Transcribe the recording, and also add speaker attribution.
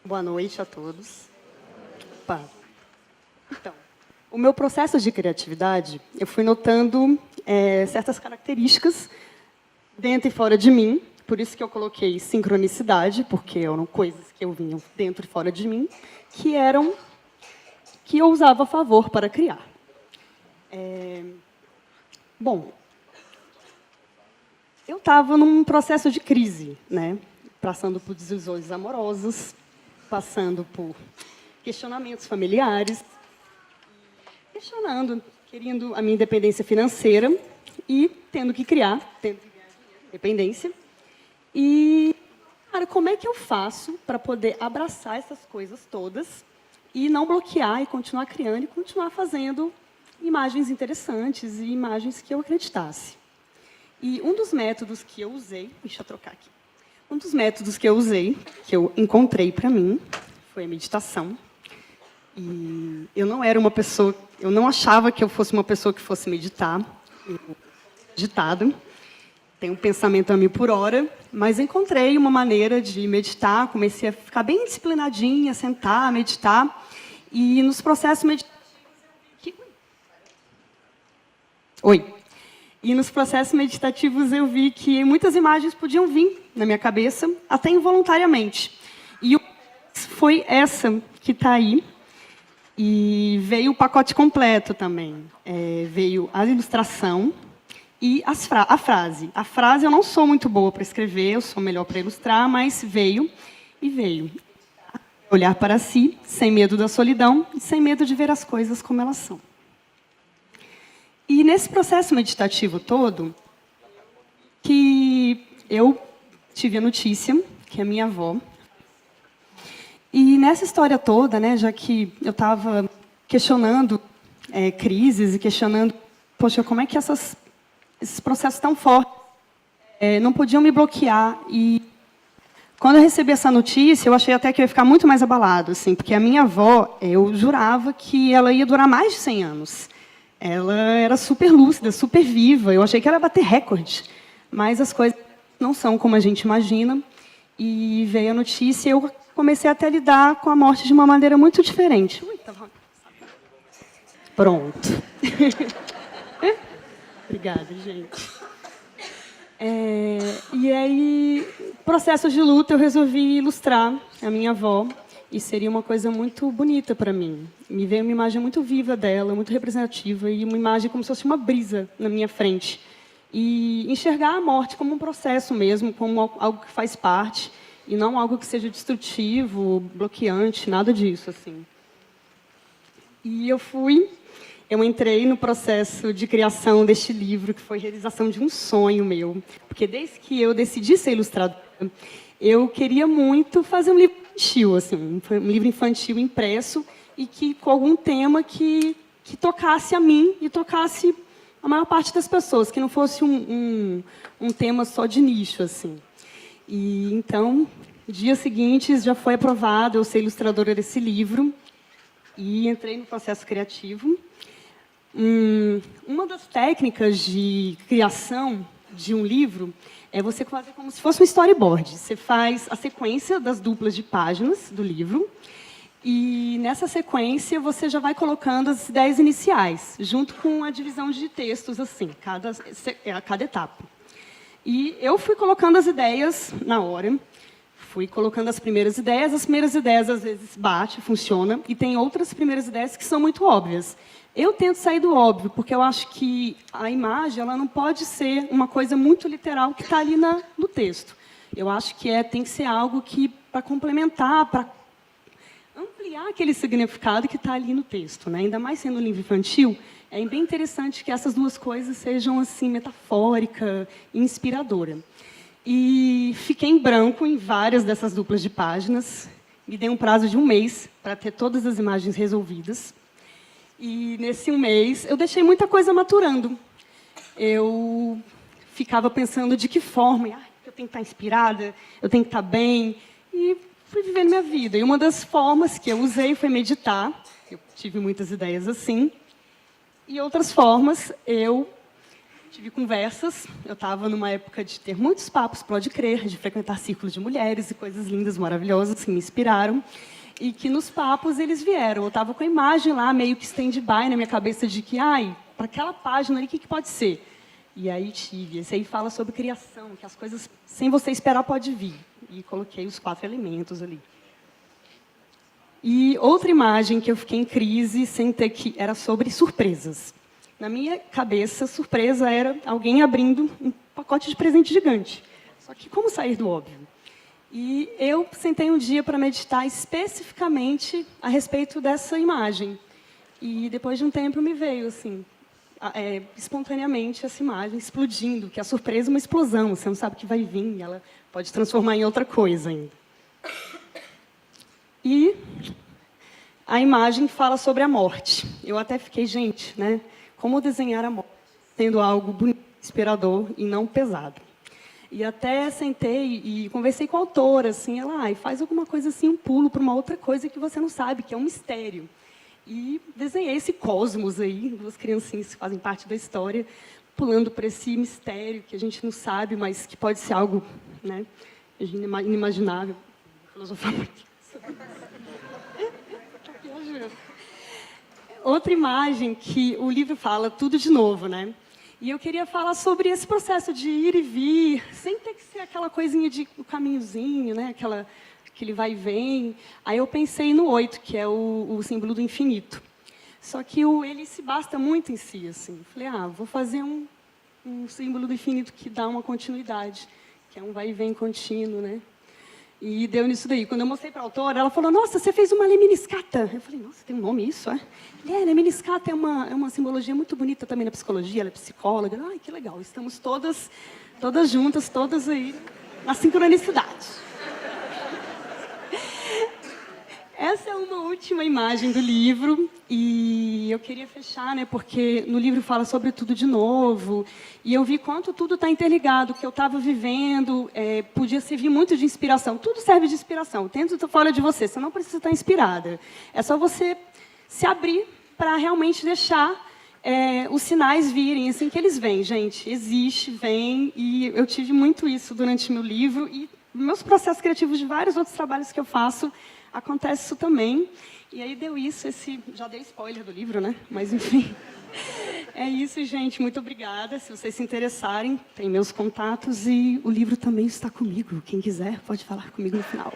Speaker 1: Boa noite a todos. Opa. Então, o meu processo de criatividade, eu fui notando certas características dentro e fora de mim, por isso que eu coloquei sincronicidade, porque eram coisas que eu vinham dentro e fora de mim, que eu usava a favor para criar. Bom, eu estava num processo de crise, né? Passando por desilusões amorosas, passando por questionamentos familiares, questionando, querendo a minha independência financeira e tendo que criar, tendo que ganhar independência. E, cara, como é que eu faço para poder abraçar essas coisas todas e não bloquear e continuar criando e continuar fazendo imagens interessantes e imagens que eu acreditasse? E um dos métodos que eu usei, deixa eu trocar aqui. Um dos métodos que eu usei, que eu encontrei para mim, foi a meditação. E eu não era uma pessoa, eu não achava que eu fosse uma pessoa que fosse meditar. Eu meditado, tenho um pensamento a mil por hora, mas encontrei uma maneira de meditar, comecei a ficar bem disciplinadinha, sentar, meditar. E nos processos meditativos... Oi. E nos processos meditativos eu vi que muitas imagens podiam vir na minha cabeça, até involuntariamente. E foi essa que está aí. E veio o pacote completo também. Veio a ilustração e a frase. A frase eu não sou muito boa para escrever, eu sou melhor para ilustrar, mas veio e veio. Olhar para si, sem medo da solidão e sem medo de ver as coisas como elas são. E nesse processo meditativo todo, que eu tive a notícia que a minha avó... E nessa história toda, né, já que eu estava questionando crises e questionando, poxa, como é que esses processos tão fortes não podiam me bloquear? E quando eu recebi essa notícia, eu achei até que eu ia ficar muito mais abalado, assim, porque a minha avó, eu jurava que ela ia durar mais de 100 anos. Ela era super lúcida, super viva. Eu achei que ela ia bater recorde. Mas as coisas não são como a gente imagina. E veio a notícia e eu comecei até a lidar com a morte de uma maneira muito diferente. Ui, tá bom. Pronto. Obrigada, gente. E aí, processo de luta, eu resolvi ilustrar a minha avó. E seria uma coisa muito bonita para mim. Me veio uma imagem muito viva dela, muito representativa, e uma imagem como se fosse uma brisa na minha frente. E enxergar a morte como um processo mesmo, como algo que faz parte, e não algo que seja destrutivo, bloqueante, nada disso, assim. E eu entrei no processo de criação deste livro, que foi a realização de um sonho meu. Porque desde que eu decidi ser ilustradora, eu queria muito fazer um livro infantil, assim, um livro infantil impresso, e que com algum tema que tocasse a mim e tocasse a maior parte das pessoas, que não fosse um tema só de nicho, assim. E então, dia seguinte, já foi aprovado eu ser ilustradora desse livro e entrei no processo criativo. Uma das técnicas de criação de um livro é você fazer como se fosse um storyboard. Você faz a sequência das duplas de páginas do livro e, nessa sequência, você já vai colocando as ideias iniciais, junto com a divisão de textos, assim, a cada etapa. E eu fui colocando as ideias na hora, fui colocando as primeiras ideias às vezes bate, funciona, e tem outras primeiras ideias que são muito óbvias. Eu tento sair do óbvio, porque eu acho que a imagem ela não pode ser uma coisa muito literal que está ali no texto. Eu acho que tem que ser algo que, para complementar, para ampliar aquele significado que está ali no texto, né? Ainda mais sendo um livro infantil, é bem interessante que essas duas coisas sejam assim, metafórica e inspiradora. E fiquei em branco em várias dessas duplas de páginas. Me dei um prazo de 1 mês para ter todas as imagens resolvidas. E, nesse 1 mês, eu deixei muita coisa maturando. Eu ficava pensando de que forma. Eu tenho que estar inspirada, eu tenho que estar bem. E fui vivendo minha vida. E uma das formas que eu usei foi meditar. Eu tive muitas ideias assim. E outras formas, eu tive conversas. Eu estava numa época de ter muitos papos, pode crer, de frequentar círculos de mulheres e coisas lindas, maravilhosas, que me inspiraram. E que nos papos eles vieram. Eu estava com a imagem lá, meio que stand-by na minha cabeça de que, para aquela página ali, o que pode ser? E aí tive. Esse aí fala sobre criação, que as coisas, sem você esperar, pode vir. E coloquei os 4 elementos ali. E outra imagem que eu fiquei em crise, sem ter que, era sobre surpresas. Na minha cabeça, surpresa era alguém abrindo um pacote de presente gigante. Só que como sair do óbvio? E eu sentei um dia para meditar especificamente a respeito dessa imagem. E depois de um tempo me veio assim, espontaneamente essa imagem explodindo, que a surpresa é uma explosão, você não sabe o que vai vir, ela pode transformar em outra coisa ainda. E a imagem fala sobre a morte. Eu até fiquei, gente, né? Como desenhar a morte sendo algo bonito, inspirador e não pesado. E até sentei e conversei com a autora, assim, ela faz alguma coisa assim, um pulo para uma outra coisa que você não sabe, que é um mistério. E desenhei esse cosmos aí, 2 criancinhas que fazem parte da história, pulando para esse mistério que a gente não sabe, mas que pode ser algo, né, inimaginável. Filosofar muito. Outra imagem que o livro fala tudo de novo, né? E eu queria falar sobre esse processo de ir e vir, sem ter que ser aquela coisinha de o caminhozinho, né? Aquele vai e vem. Aí eu pensei no 8, que é o símbolo do infinito. Só que ele se basta muito em si, assim. Falei, vou fazer um símbolo do infinito que dá uma continuidade, que é um vai e vem contínuo, né? E deu nisso daí. Quando eu mostrei para a autora, ela falou, nossa, você fez uma lemniscata. Eu falei, nossa, tem um nome isso, é? Lemniscata é uma simbologia muito bonita também na psicologia, ela é psicóloga. Ai, que legal, estamos todas juntas, todas aí, na sincronicidade. Essa é uma última imagem do livro, e eu queria fechar, né, porque no livro fala sobre tudo de novo, e eu vi quanto tudo está interligado, o que eu estava vivendo, podia servir muito de inspiração. Tudo serve de inspiração, dentro fora de você não precisa estar inspirada. É só você se abrir para realmente deixar os sinais virem, assim que eles vêm, gente. Existe, vem, e eu tive muito isso durante meu livro, e meus processos criativos de vários outros trabalhos que eu faço, acontece isso também. E aí deu isso, já dei spoiler do livro, né? Mas, enfim, é isso, gente. Muito obrigada. Se vocês se interessarem, tem meus contatos e o livro também está comigo. Quem quiser, pode falar comigo no final.